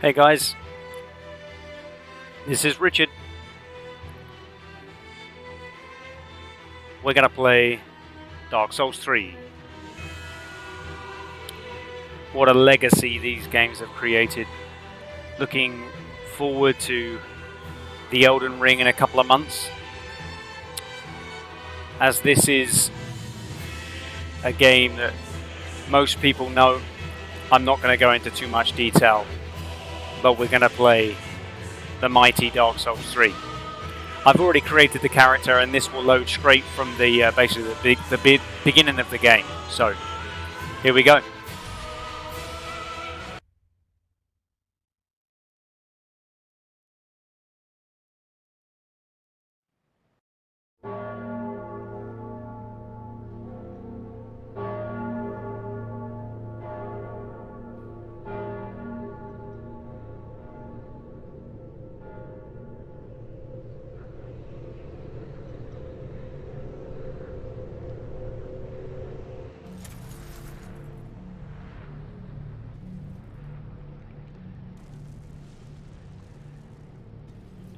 Hey guys, this is Richard. We're gonna play Dark Souls 3. What a legacy these games have created. Looking forward to the Elden Ring in a couple of months. As this is a game that most people know, I'm not going to go into too much detail, but we're going to play the mighty Dark Souls 3. I've already created the character, and this will load straight from the basically the beginning of the game. So here we go.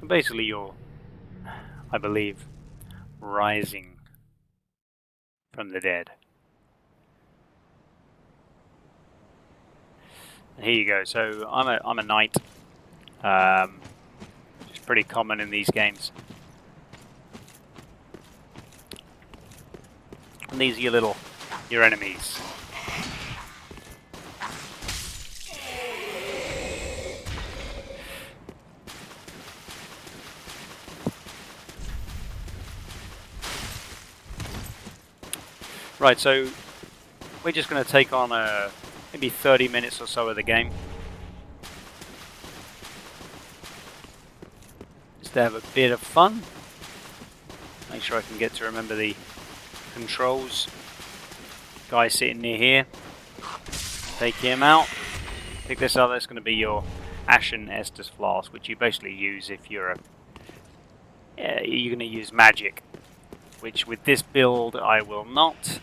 Basically, you're, I believe, rising from the dead. And here you go. So I'm a knight. It's pretty common in these games. And these are your enemies. Right, so we're just going to take on maybe 30 minutes or so of the game. Just to have a bit of fun. Make sure I can get to remember the controls. Guy sitting near here. Take him out. Pick this up. That's going to be your Ashen Estus Flask, which you basically use if you're you're going to use magic. Which with this build I will not.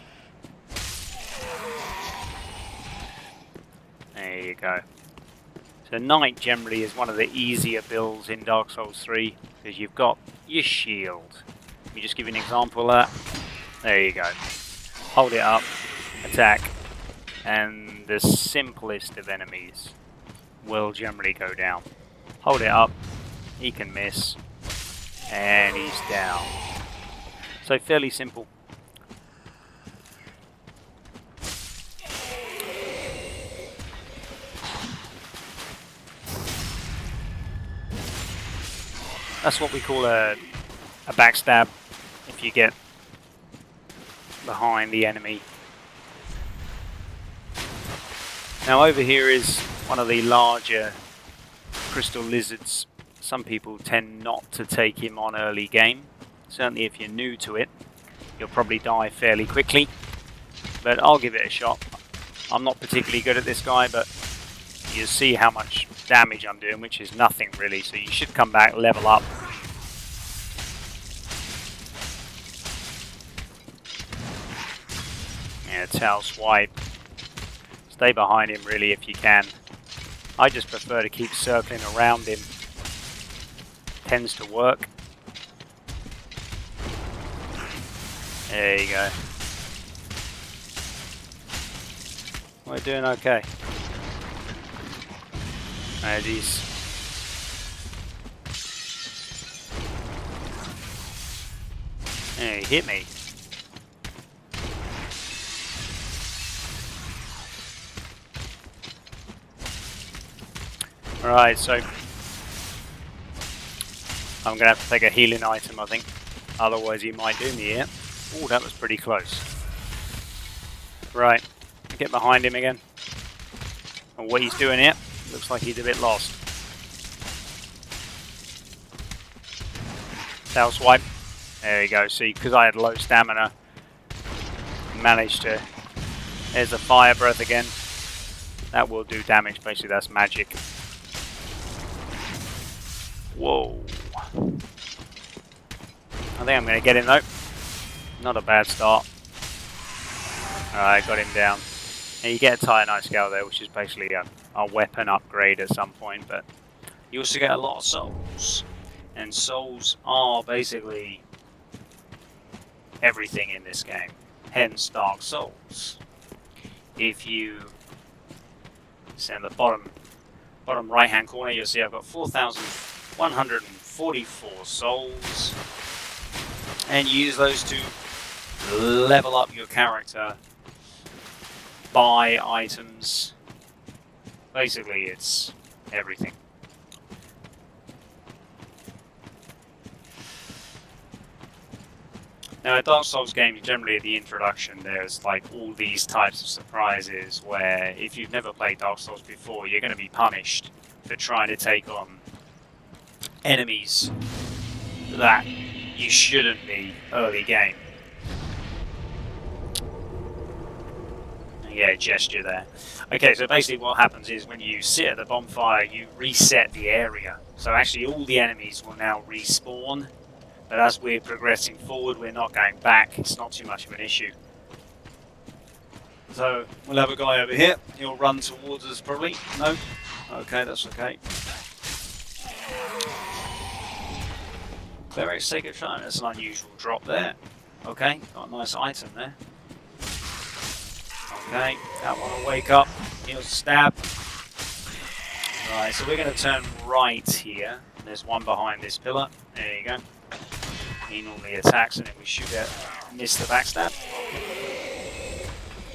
There you go. So Knight generally is one of the easier builds in Dark Souls 3 because you've got your shield. Let me just give you an example of that. There you go. Hold it up, attack, and the simplest of enemies will generally go down. Hold it up, he can miss, and he's down. So fairly simple. That's what we call a backstab, if you get behind the enemy. Now over here is one of the larger crystal lizards. Some people tend not to take him on early game. Certainly if you're new to it, you'll probably die fairly quickly. But I'll give it a shot. I'm not particularly good at this guy, but you see how much damage I'm doing, which is nothing really, so you should come back, level up. Yeah, tail swipe. Stay behind him really if you can. I just prefer to keep circling around him. Tends to work. There you go. We're doing okay. These. He hit me. Alright, so I'm going to have to take a healing item, I think. Otherwise he might do me here. Oh, that was pretty close. Right, get behind him again. And what he's doing here, looks like he's a bit lost. Tail swipe. There you go. See, because I had low stamina, managed to... There's a fire breath again. That will do damage, basically that's magic. Whoa. I think I'm going to get him though. Not a bad start. Alright, got him down. And you get a Titanite scale there, which is basically a weapon upgrade at some point, but you also get a lot of souls. And souls are basically everything in this game, hence Dark Souls. If you see in the bottom right hand corner, you'll see I've got 4,144 souls, and you use those to level up your character, buy items. Basically, it's everything. Now, in Dark Souls games, generally at the introduction, there's like all these types of surprises where if you've never played Dark Souls before, you're going to be punished for trying to take on enemies that you shouldn't be early game. Yeah, gesture there. Okay, so basically what happens is when you sit at the bonfire, you reset the area. So actually all the enemies will now respawn. But as we're progressing forward, we're not going back. It's not too much of an issue. So we'll have a guy over here. He'll run towards us probably. No? Okay, that's okay. Very sacred shrine. That's an unusual drop there. Okay, got a nice item there. Okay, that one will wake up. He'll stab. Right, so we're going to turn right here. There's one behind this pillar. There you go. He normally attacks and then we should miss the backstab.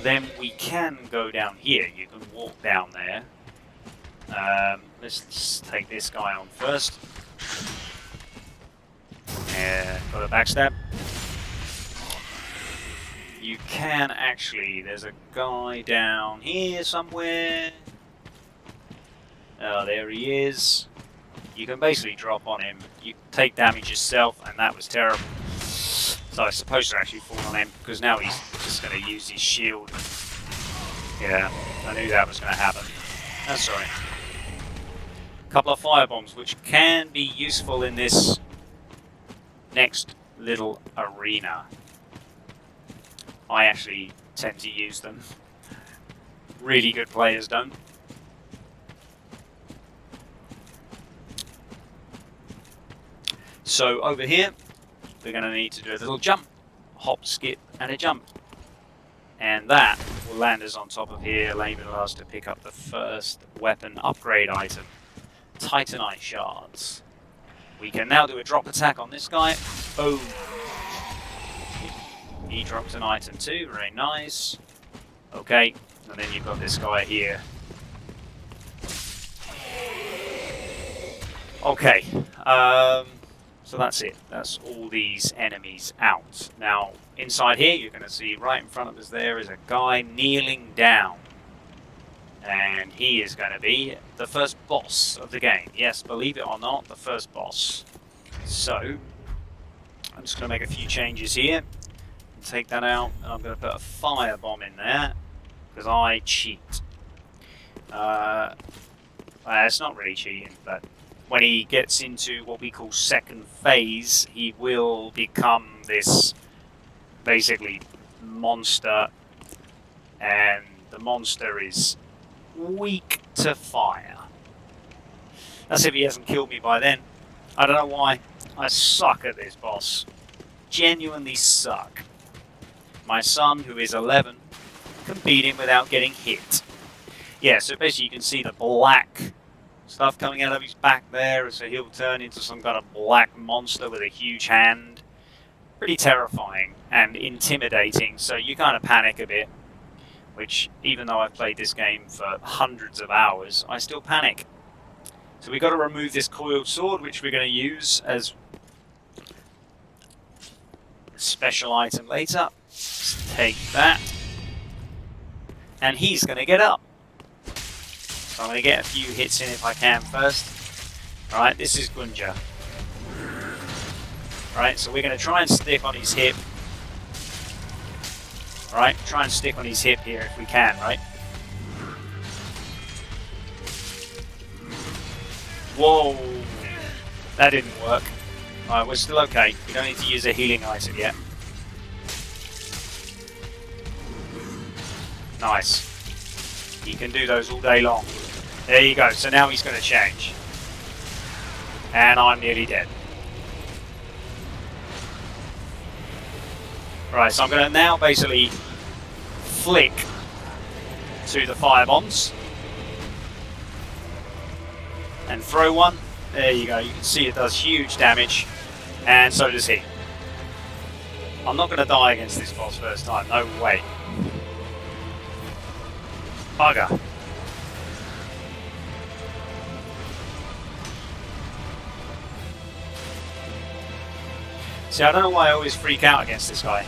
Then we can go down here. You can walk down there. Let's take this guy on first. Got a backstab. You can actually, there's a guy down here somewhere. Oh, there he is. You can basically drop on him. You take damage yourself, and that was terrible. So I was supposed to actually fall on him, because now he's just going to use his shield. Yeah, I knew that was going to happen. That's all right. A couple of firebombs, which can be useful in this next little arena. I actually tend to use them. Really good players don't. So over here, we're going to need to do a little jump, hop, skip, and a jump. And that will land us on top of here, enabling us to pick up the first weapon upgrade item, Titanite shards. We can now do a drop attack on this guy. Boom. He dropped an item too, very nice. Okay, and then you've got this guy here. Okay, so that's it. That's all these enemies out. Now, inside here, you're going to see right in front of us there is a guy kneeling down. And he is going to be the first boss of the game. Yes, believe it or not, the first boss. So, I'm just going to make a few changes here. Take that out, and I'm going to put a firebomb in there, because I cheat. It's not really cheating, but when he gets into what we call second phase, he will become this, basically, monster, and the monster is weak to fire. That's if he hasn't killed me by then. I don't know why. I suck at this boss. Genuinely suck. My son, who is 11, can beat him without getting hit. Yeah, so basically you can see the black stuff coming out of his back there, so he'll turn into some kind of black monster with a huge hand. Pretty terrifying and intimidating, so you kind of panic a bit. Which, even though I've played this game for hundreds of hours, I still panic. So we've got to remove this coiled sword, which we're going to use as a special item later. Let's take that. And he's going to get up. So I'm going to get a few hits in if I can first. Alright, this is Gundyr. Alright, so we're going to try and stick on his hip. Alright, try and stick on his hip here if we can, right? Whoa! That didn't work. Alright, we're still okay. We don't need to use a healing item yet. Nice. He can do those all day long. There you go. So now he's going to change. And I'm nearly dead. Right, so I'm going to now basically flick to the fire bombs. And throw one. There you go. You can see it does huge damage. And so does he. I'm not going to die against this boss first time. No way. Bugger. See, I don't know why I always freak out against this guy.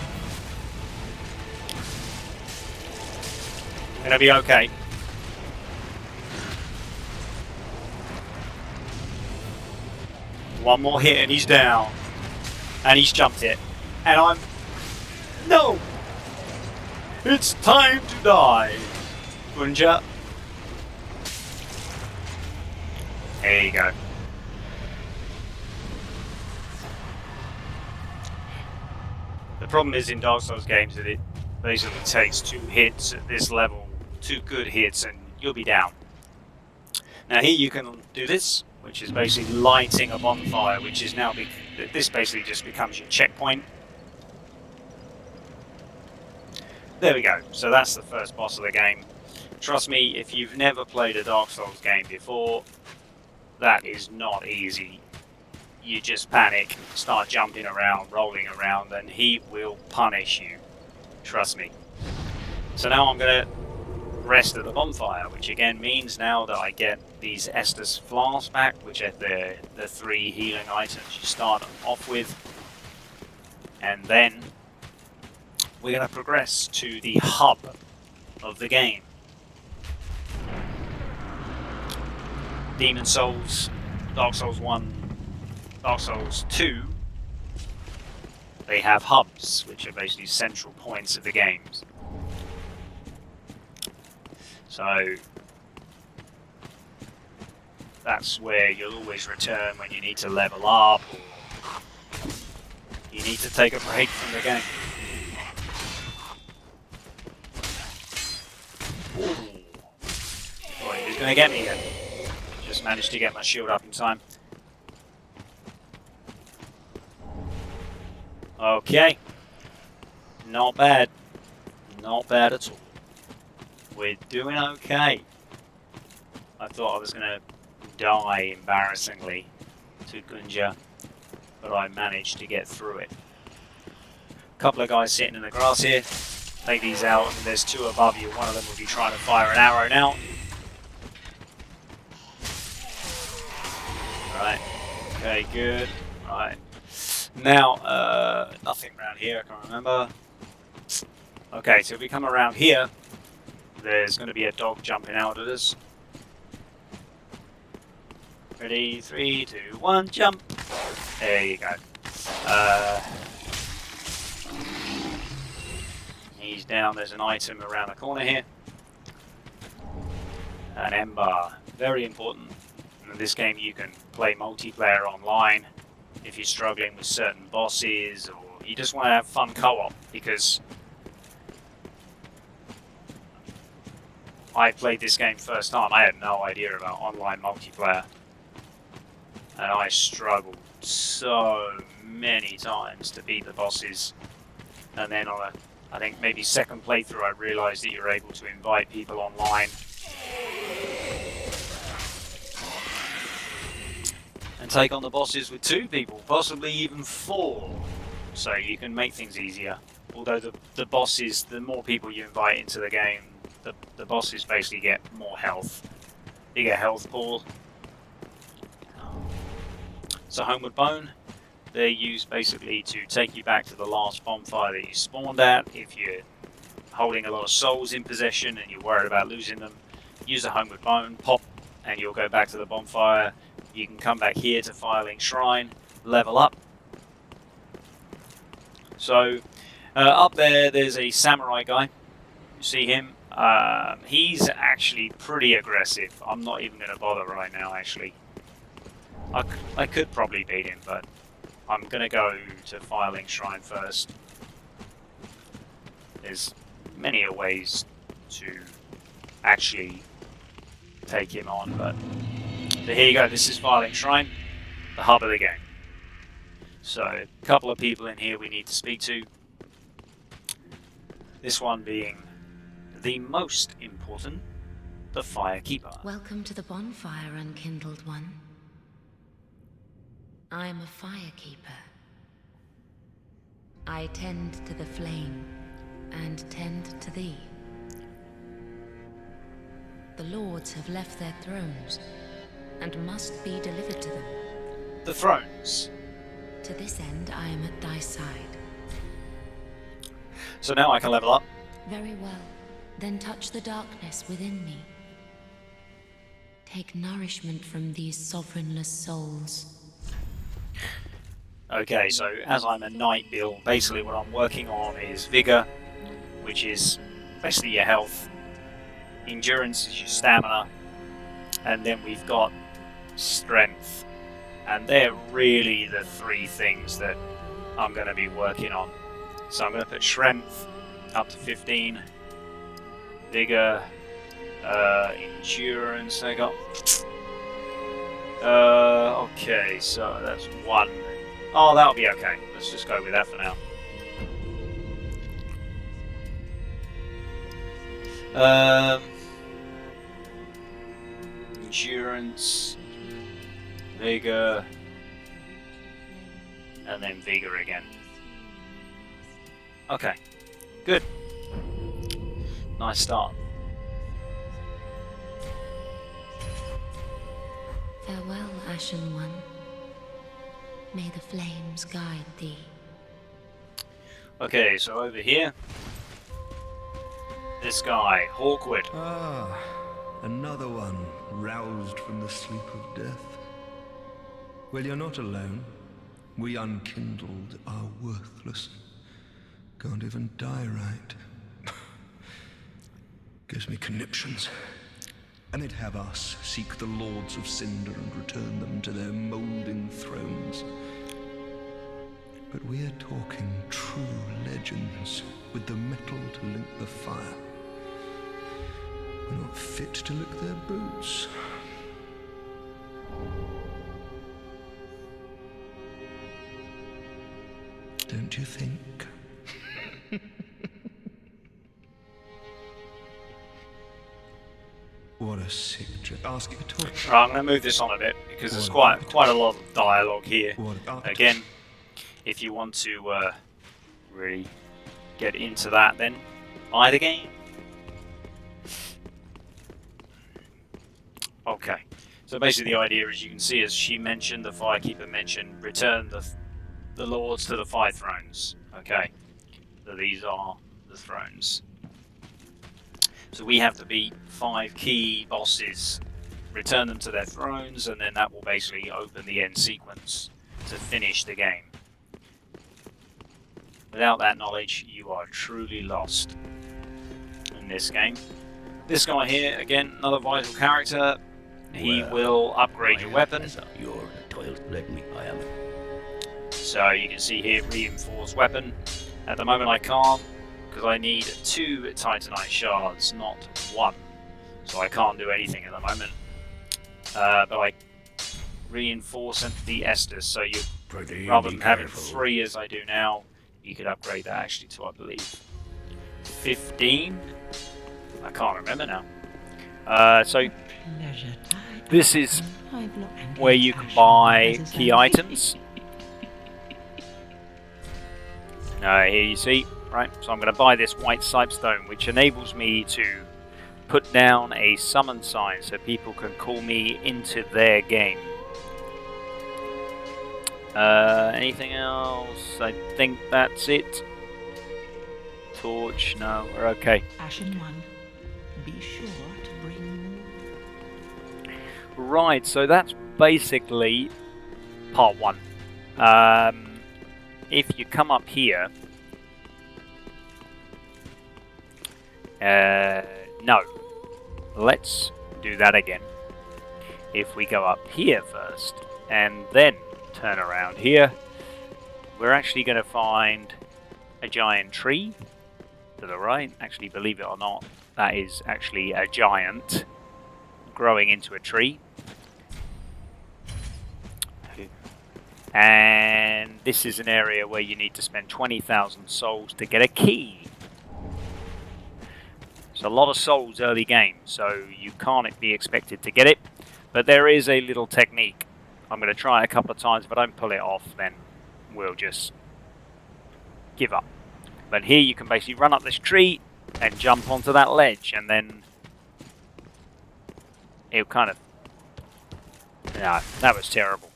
Gonna be okay. One more hit and he's down. And he's jumped it. And I'm... No! It's time to die, Gundyr. There you go. The problem is in Dark Souls games that it basically takes 2 hits at this level, 2 good hits, and you'll be down. Now here you can do this, which is basically lighting a bonfire, which is now, this basically just becomes your checkpoint. There we go, so that's the first boss of the game. Trust me, if you've never played a Dark Souls game before, that is not easy. You just panic, start jumping around, rolling around, and he will punish you. Trust me. So now I'm going to rest at the bonfire, which again means now that I get these Estus flasks back, which are the 3 healing items you start off with. And then we're going to progress to the hub of the game. Demon Souls, Dark Souls 1, Dark Souls 2, they have hubs, which are basically central points of the games. So that's where you'll always return when you need to level up or you need to take a break from the game. Ooh. Boy, he's going to get me again. Just managed to get my shield up in time. Okay. Not bad. Not bad at all. We're doing okay. I thought I was going to die embarrassingly to Gundyr, but I managed to get through it. A couple of guys sitting in the grass here. Take these out, and there's 2 above you. One of them will be trying to fire an arrow now. Right. Okay, good. Right. Now, nothing around here, I can't remember. Okay, so if we come around here, there's going to be a dog jumping out at us. Ready? 3, 2, 1, jump! There you go. He's down, there's an item around the corner here. An ember. Very important. In this game you can play multiplayer online if you're struggling with certain bosses or you just want to have fun co-op, because I played this game first time. I had no idea about online multiplayer and I struggled so many times to beat the bosses, and then on a, I think maybe second playthrough I realised that you're able to invite people online and take on the bosses with 2 people, possibly even 4, so you can make things easier. Although the bosses, the more people you invite into the game, the bosses basically get more health. You get health pool. So Homeward Bone, they're used basically to take you back to the last bonfire that you spawned at. If you're holding a lot of souls in possession and you're worried about losing them, use a Homeward Bone, pop, and you'll go back to the bonfire. You can come back here to Firelink Shrine, level up. So up there's a samurai guy. You see him? He's actually pretty aggressive. I'm not even going to bother right now, actually. I could probably beat him, but I'm going to go to Firelink Shrine first. There's many ways to actually take him on. But so here you go. This is Firelink Shrine, the hub of the game. So a couple of people in here we need to speak to. This one being the most important, the Firekeeper. Welcome to the bonfire, unkindled one. I am a Firekeeper. I tend to the flame, and tend to thee. The lords have left their thrones, and must be delivered to them. The thrones. To this end, I am at thy side. So now I can level up. Very well. Then touch the darkness within me. Take nourishment from these sovereignless souls. Okay, so as I'm a knight build, basically what I'm working on is Vigor, which is basically your health. Endurance is your stamina. And then we've got Strength. And they're really the three things that I'm going to be working on. So I'm going to put Strength up to 15. Vigor. Endurance I got. Okay, so that's 1. Oh, that'll be okay. Let's just go with that for now. Endurance, Vigor, and then Vigor again. Okay, good. Nice start. Farewell, Ashen One. May the flames guide thee. Okay, so over here, this guy, Hawkwood. Ah, another one roused from the sleep of death. Well, you're not alone. We unkindled are worthless. Can't even die right. Gives me conniptions. And they'd have us seek the Lords of Cinder and return them to their moulding thrones. But we're talking true legends with the metal to link the fire. We're not fit to lick their boots. Don't you think? What a sick joke. Ask you to talk. Right, I'm going to move this on a bit because there's quite a lot of dialogue here. Again, if you want to really get into that, then buy the game. Okay, so basically the idea, as you can see, as she mentioned, the Firekeeper mentioned, return the Lords to the 5 thrones. Okay, so these are the thrones. So we have to beat 5 key bosses, return them to their thrones, and then that will basically open the end sequence to finish the game. Without that knowledge, you are truly lost in this game. This guy here, again, another vital character. He will upgrade your weapon. So you can see here, reinforced weapon. At the moment I can't, because I need 2 Titanite shards, not 1. So I can't do anything at the moment. But I reinforce the Estus, so you, rather than having 3 as I do now, you could upgrade that actually to, I believe, 15? I can't remember now. So this is where you can buy key items. Here you see, right, so I'm going to buy this white sipestone, which enables me to put down a summon sign so people can call me into their game. Anything else? I think that's it. Torch, no, we're okay. Ashen One, be sure to bring... Right, so that's basically part 1. If you come up here, no, let's do that again. If we go up here first and then turn around here, we're actually going to find a giant tree to the right. Actually, believe it or not, That is actually a giant growing into a tree. And this is an area where you need to spend 20,000 souls to get a key. It's a lot of souls early game, so you can't be expected to get it. But there is a little technique. I'm going to try it a couple of times. If I don't pull it off, then we'll just give up. But here you can basically run up this tree and jump onto that ledge, and then it'll kind of... No, that was terrible.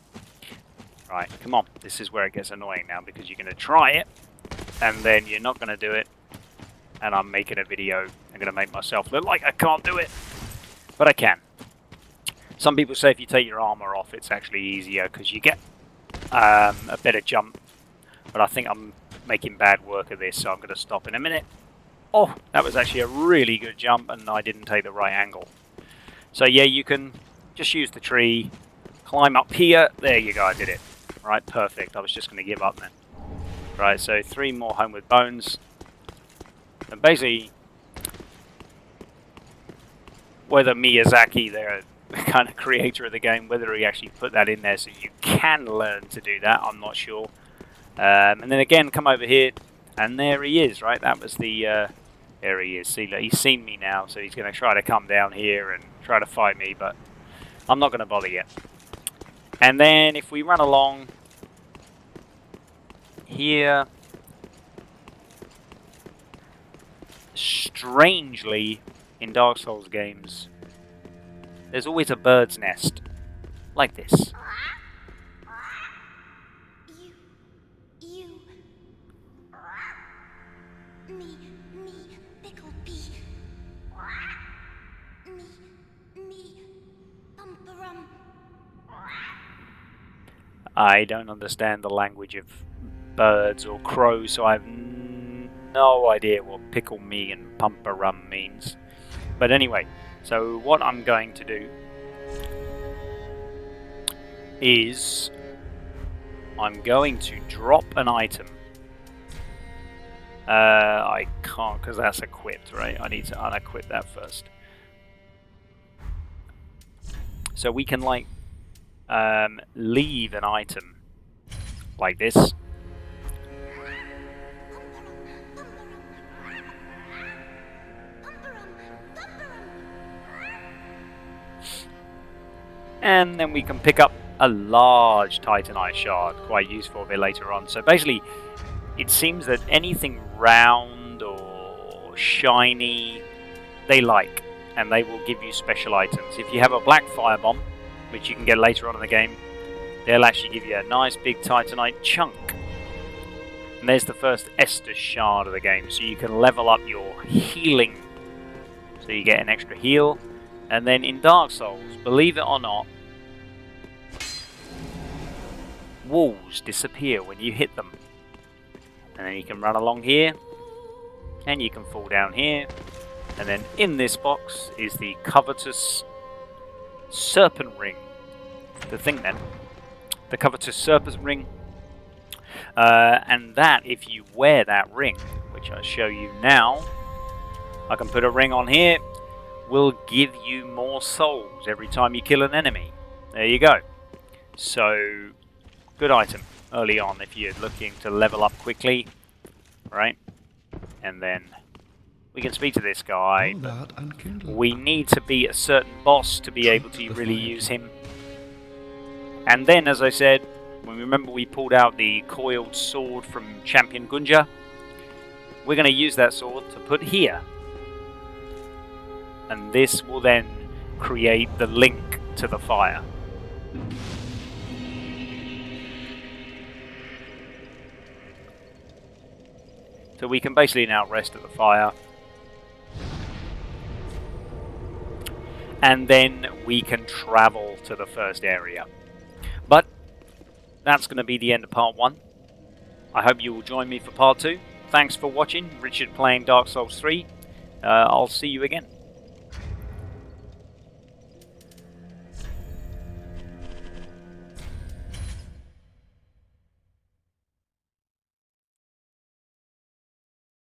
Right, come on. This is where it gets annoying now, because you're going to try it, and then you're not going to do it, and I'm making a video. I'm going to make myself look like I can't do it, but I can. Some people say if you take your armor off, it's actually easier, because you get a better jump, but I think I'm making bad work of this, so I'm going to stop in a minute. Oh, that was actually a really good jump, and I didn't take the right angle. So yeah, you can just use the tree, climb up here. There you go, I did it. Right, perfect. I was just going to give up then. Right, so 3 more homeward bones. And basically, whether Miyazaki, the kind of creator of the game, whether he actually put that in there so you can learn to do that, I'm not sure. And then again, come over here, and there he is, right? That was the... there he is. See, look, he's seen me now, so he's going to try to come down here and try to fight me, but I'm not going to bother yet. And then if we run along here, strangely, in Dark Souls games, there's always a bird's nest, like this. I don't understand the language of birds or crows, so I have no idea what pickle me and pumper-rum means. But anyway, so what I'm going to do is I'm going to drop an item. I can't because that's equipped, right? I need to unequip that first. So we can like leave an item like this. And then we can pick up a large Titanite shard, quite useful a bit later on. So basically, it seems that anything round or shiny, they like, and they will give you special items. If you have a black firebomb, which you can get later on in the game, they'll actually give you a nice big Titanite chunk. And there's the first Estus shard of the game, so you can level up your healing. So you get an extra heal. And then in Dark Souls, believe it or not, walls disappear when you hit them. And then you can run along here, and you can fall down here. And then in this box is the covetous serpent ring. The thing then, the covetous serpent ring. And that, if you wear that ring, which I'll show you now, I can put a ring on here, will give you more souls every time you kill an enemy. There you go. So, good item early on if you're looking to level up quickly, right? And then we can speak to this guy. We need to beat a certain boss to be able to really use him. And then, as I said, remember we pulled out the coiled sword from Champion Gundyr? We're going to use that sword to put here. And this will then create the link to the fire. So we can basically now rest at the fire. And then we can travel to the first area. But that's going to be the end of part 1. I hope you will join me for part 2. Thanks for watching. Richard playing Dark Souls 3. I'll see you again.